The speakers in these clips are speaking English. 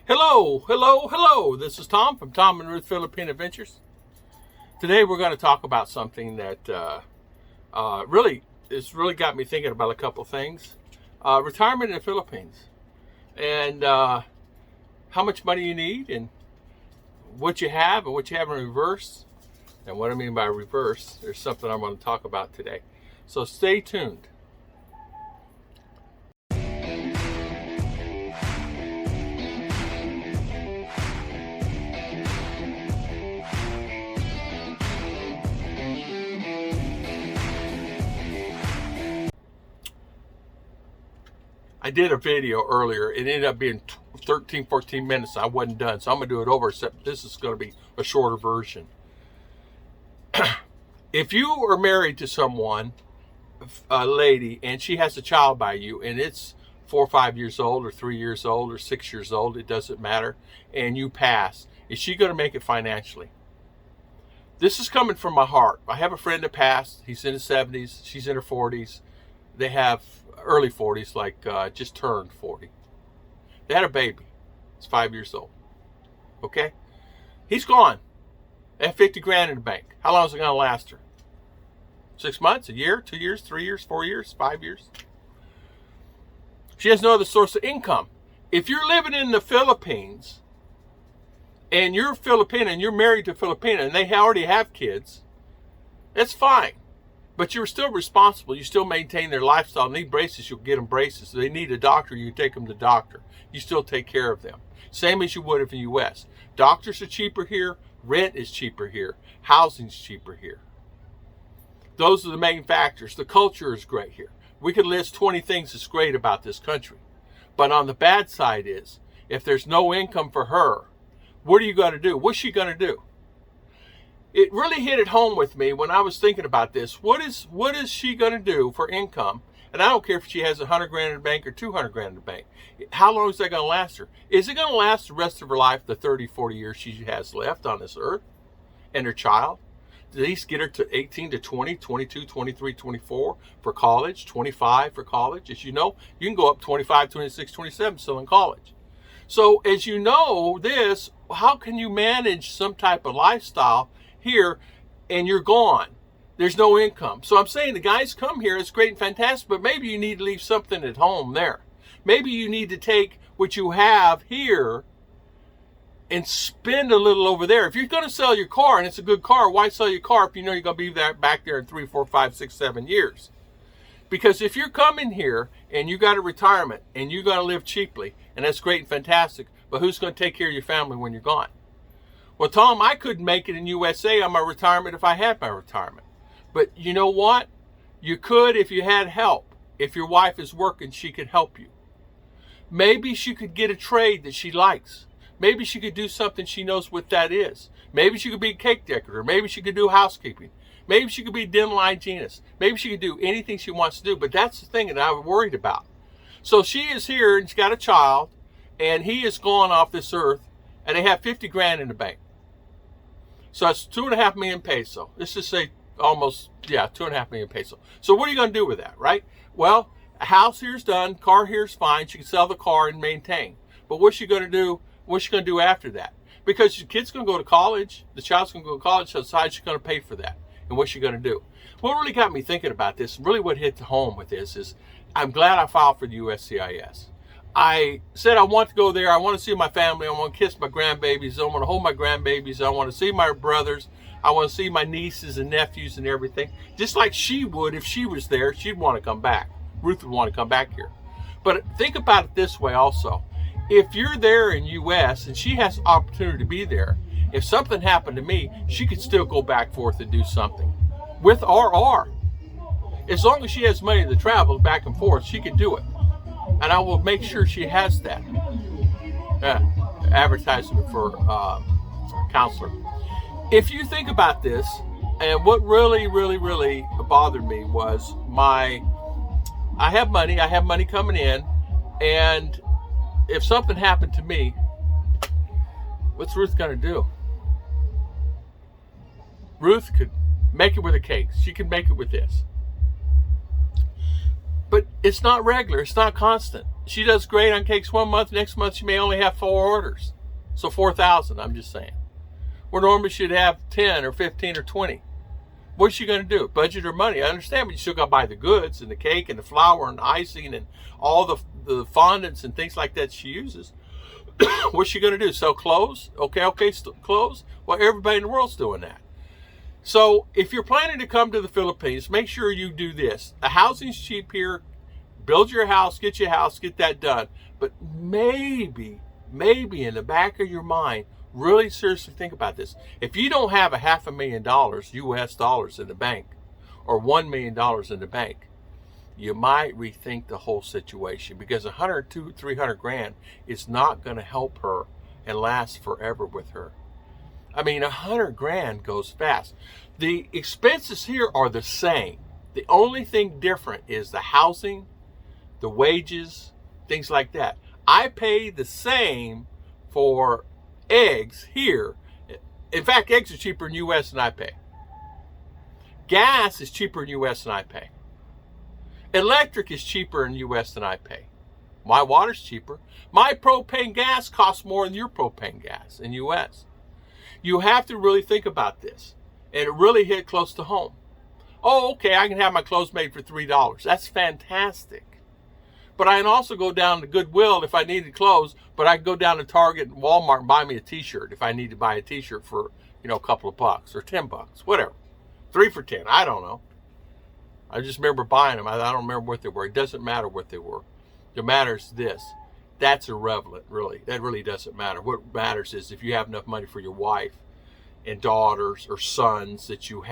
Hello, hello, hello. This is Tom from Tom and Ruth Philippine Adventures. Today we're going to talk about something that it's really got me thinking about a couple things. Retirement in the Philippines, and how much money you need, and what you have and what you have in reverse. And what I mean by reverse, there's something I'm going to talk about today. So stay tuned. I did a video earlier. It ended up being 13, 14 minutes. I wasn't done, so I'm going to do it over, except this is going to be a shorter version. If you are married to someone, a lady, and she has a child by you, and it's 4 or 5 years old, or 3 years old, or 6 years old, it doesn't matter, and you pass, is she going to make it financially? This is coming from my heart. I have a friend that passed. He's in his 70s. She's in her 40s. They have early 40s, like just turned 40. They had a baby. It's 5 years old. Okay? He's gone. They have 50 grand in the bank. How long is it going to last her? 6 months, a year, 2 years, 3 years, 4 years, 5 years? She has no other source of income. If you're living in the Philippines and you're Filipina and you're married to a Filipina and they already have kids, that's fine. But you're still responsible. You still maintain their lifestyle. They need braces, you'll get them braces. They need a doctor, you take them to the doctor. You still take care of them. Same as you would in the U.S. Doctors are cheaper here. Rent is cheaper here. Housing's cheaper here. Those are the main factors. The culture is great here. We could list 20 things that's great about this country. But on the bad side is, if there's no income for her, what are you going to do? What's she going to do? It really hit it home with me when I was thinking about this. What is she going to do for income? And I don't care if she has 100 grand in the bank or 200 grand in the bank. How long is that going to last her? Is it going to last the rest of her life, the 30, 40 years she has left on this earth? And her child? At least get her to 18 to 20, 22, 23, 24 for college, 25 for college. As you know, you can go up 25, 26, 27 still in college. So as you know this, how can you manage some type of lifestyle here and you're gone? There's no income. So I'm saying the guys come here, it's great and fantastic, but maybe you need to leave something at home there. Maybe you need to take what you have here and spend a little over there. If you're going to sell your car and it's a good car, why sell your car if you know you're going to be back there in 3, 4, 5, 6, 7 years? Because if you're coming here and you got a retirement and you're going to live cheaply, and that's great and fantastic, but who's going to take care of your family when you're gone? Well, Tom, I couldn't make it in USA on my retirement if I had my retirement. But you know what? You could if you had help. If your wife is working, she could help you. Maybe she could get a trade that she likes. Maybe she could do something she knows what that is. Maybe she could be a cake decorator. Maybe she could do housekeeping. Maybe she could be a dental hygienist. Maybe she could do anything she wants to do. But that's the thing that I was worried about. So she is here and she's got a child, and he is gone off this earth, and they have 50 grand in the bank. So that's 2.5 million peso. Let's just say almost, 2.5 million peso. So what are you going to do with that, right? Well, a house here's done, car here's fine. She can sell the car and maintain. But what's she going to do? What's she going to do after that? Because your kid's going to go to college, the child's going to go to college, so she's going to pay for that. And what's she going to do? What really got me thinking about this, really what hit home with this is, I'm glad I filed for the USCIS. I said I want to go there. I want to see my family. I want to kiss my grandbabies. I want to hold my grandbabies. I want to see my brothers. I want to see my nieces and nephews and everything. Just like she would if she was there. She'd want to come back. Ruth would want to come back here. But think about it this way also. If you're there in U.S. and she has opportunity to be there, if something happened to me, she could still go back forth and do something. With RR. As long as she has money to travel back and forth, she could do it. And I will make sure she has that. Advertisement for counselor. If you think about this, and what really, really, really bothered me was I have money coming in, and if something happened to me, what's Ruth going to do? Ruth could make it with a cake. She can make it with this. But it's not regular. It's not constant. She does great on cakes one month. Next month, she may only have 4 orders. So 4,000, I'm just saying. Where normally she'd have 10 or 15 or 20. What's she going to do? Budget her money. I understand, but you still got to buy the goods and the cake and the flour and the icing and all the fondants and things like that she uses. What's she going to do? Sell clothes? Okay, clothes? Well, everybody in the world's doing that. So if you're planning to come to the Philippines, make sure you do this. The housing's cheap here. Build your house, get that done. But maybe in the back of your mind, really seriously think about this. If you don't have $500,000 US dollars in the bank or $1 million in the bank, you might rethink the whole situation, because 100, 200, 300 grand is not going to help her and last forever with her. I mean, 100 grand goes fast. The expenses here are the same. The only thing different is the housing, the wages, things like that. I pay the same for eggs here. In fact, eggs are cheaper in US than I pay. Gas is cheaper in US than I pay. Electric is cheaper in US than I pay. My water's cheaper. My propane gas costs more than your propane gas in US. You have to really think about this. And it really hit close to home. Oh, okay, I can have my clothes made for $3. That's fantastic. But I can also go down to Goodwill if I needed clothes, but I can go down to Target and Walmart and buy me a t-shirt if I need to buy a t-shirt for, a couple of bucks or $10, whatever. 3 for $10, I don't know. I just remember buying them. I don't remember what they were. It doesn't matter what they were. It matters this. That's irrelevant, really. That really doesn't matter. What matters is if you have enough money for your wife and daughters or sons that you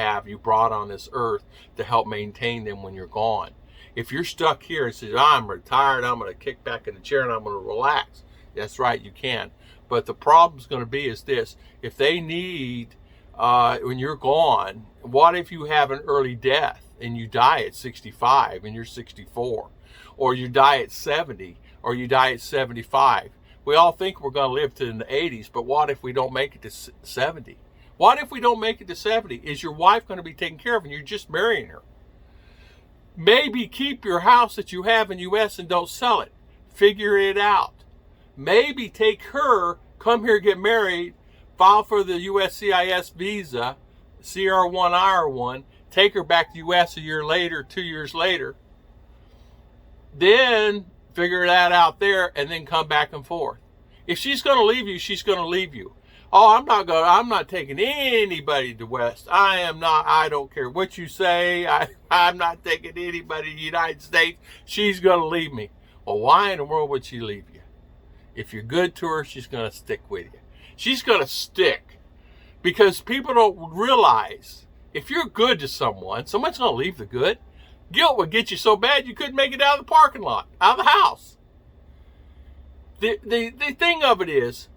brought on this earth to help maintain them when you're gone. If you're stuck here and say, I'm retired, I'm going to kick back in the chair and I'm going to relax. That's right, you can. But the problem's going to be is this. If they need, when you're gone, what if you have an early death and you die at 65 and you're 64? Or you die at 70 or you die at 75? We all think we're going to live to in the 80s, but what if we don't make it to 70? What if we don't make it to 70? Is your wife going to be taken care of and you're just marrying her? Maybe keep your house that you have in US and don't sell it. Figure it out. Maybe take her, come here, get married, file for the USCIS visa, CR1, IR1, take her back to US a year later, 2 years later. Then figure that out there and then come back and forth. If she's going to leave you, she's going to leave you. Oh, I'm not taking anybody to West. I don't care what you say. I'm not taking anybody to the United States. She's going to leave me. Well, why in the world would she leave you? If you're good to her, she's going to stick with you. She's going to stick. Because people don't realize, if you're good to someone, someone's going to leave the good. Guilt would get you so bad you couldn't make it out of the parking lot, out of the house. The thing of it is,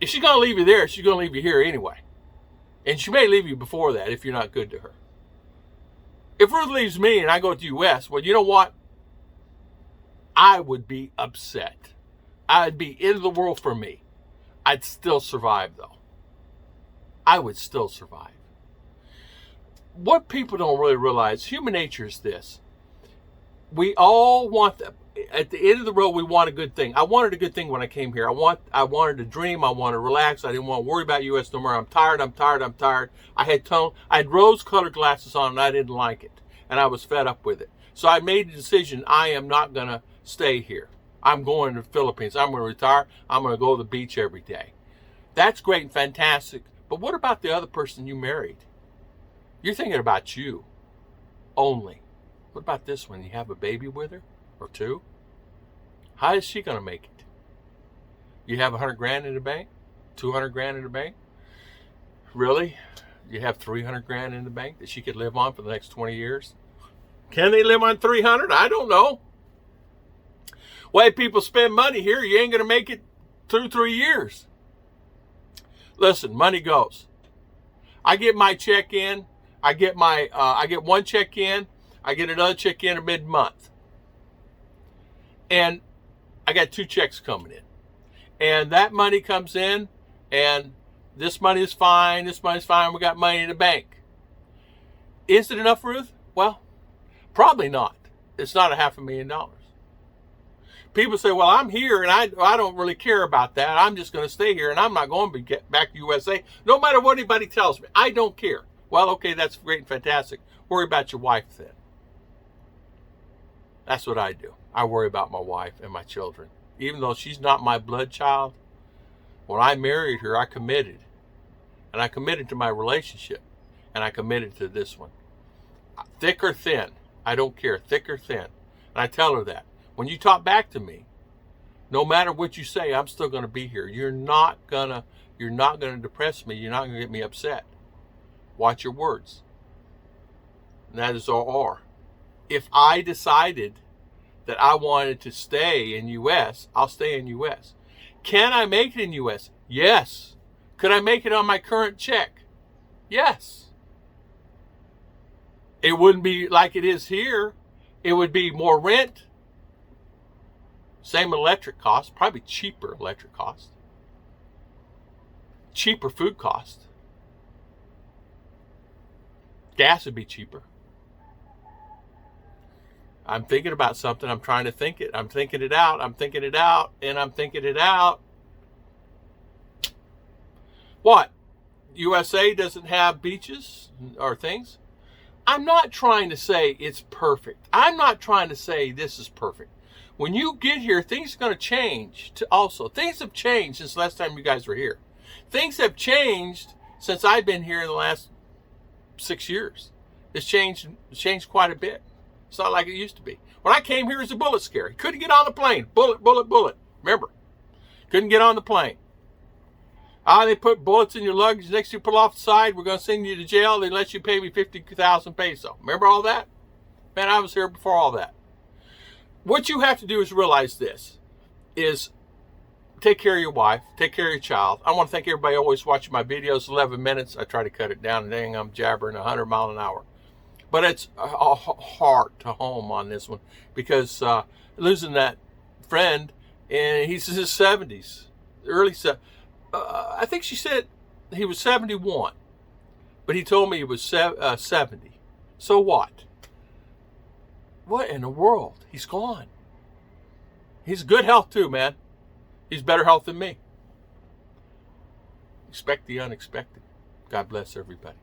if she's going to leave you there, she's going to leave you here anyway. And she may leave you before that if you're not good to her. If Ruth leaves me and I go to the U.S., well, you know what? I would be upset. I'd be end of the world for me. I'd still survive, though. I would still survive. What people don't really realize, human nature is this. We all want at the end of the road, we want a good thing. I wanted a good thing when I came here. I wanted to dream. I wanted to relax. I didn't want to worry about U.S. no more. I'm tired. I had rose-colored glasses on, and I didn't like it. And I was fed up with it. So I made the decision, I am not going to stay here. I'm going to the Philippines. I'm going to retire. I'm going to go to the beach every day. That's great and fantastic. But what about the other person you married? You're thinking about you only. What about this one? You have a baby with her? Or 2? How is she going to make it? You have 100 grand in the bank? 200 grand in the bank? Really? You have 300 grand in the bank that she could live on for the next 20 years? Can they live on 300? I don't know. Way people spend money here, you ain't going to make it through 3 years. Listen, money goes. I get my check in. I get one check in. I get another check in mid-month. And I got 2 checks coming in. And that money comes in, and this money is fine, this money's fine, we got money in the bank. Is it enough, Ruth? Well, probably not. It's not $500,000. People say, well, I'm here and I don't really care about that. I'm just going to stay here and I'm not going to get back to USA. No matter what anybody tells me, I don't care. Well, okay, that's great and fantastic. Worry about your wife then. That's what I do. I worry about my wife and my children. Even though she's not my blood child, when I married her, I committed. And I committed to my relationship. And I committed to this one. Thick or thin, I don't care. Thick or thin. And I tell her that. When you talk back to me, no matter what you say, I'm still going to be here. You're not gonna depress me. You're not going to get me upset. Watch your words. And that is all R. If I decided that I wanted to stay in U.S., I'll stay in U.S. Can I make it in U.S.? Yes. Could I make it on my current check? Yes. It wouldn't be like it is here. It would be more rent. Same electric cost, probably cheaper electric cost. Cheaper food cost. Gas would be cheaper. I'm thinking about something. I'm trying to think it. I'm thinking it out. I'm thinking it out. And I'm thinking it out. What? USA doesn't have beaches or things? I'm not trying to say it's perfect. I'm not trying to say this is perfect. When you get here, things are going to change also. Things have changed since last time you guys were here. Things have changed since I've been here in the last 6 years. It's changed quite a bit. It's not like it used to be. When I came here, it was a bullet scare. You couldn't get on the plane. Bullet, bullet, bullet. Remember? Couldn't get on the plane. They put bullets in your luggage. Next you pull off the side, we're going to send you to jail. They let you pay me 50,000 pesos. Remember all that? Man, I was here before all that. What you have to do is realize this, is take care of your wife, take care of your child. I want to thank everybody always watching my videos, 11 minutes. I try to cut it down, and dang, I'm jabbering 100 miles an hour. But it's a heart to home on this one, because losing that friend, and he's in his 70s, early 70s. I think she said he was 71, but he told me he was 70. So what? What in the world? He's gone. He's good health too, man. He's better health than me. Expect the unexpected. God bless everybody.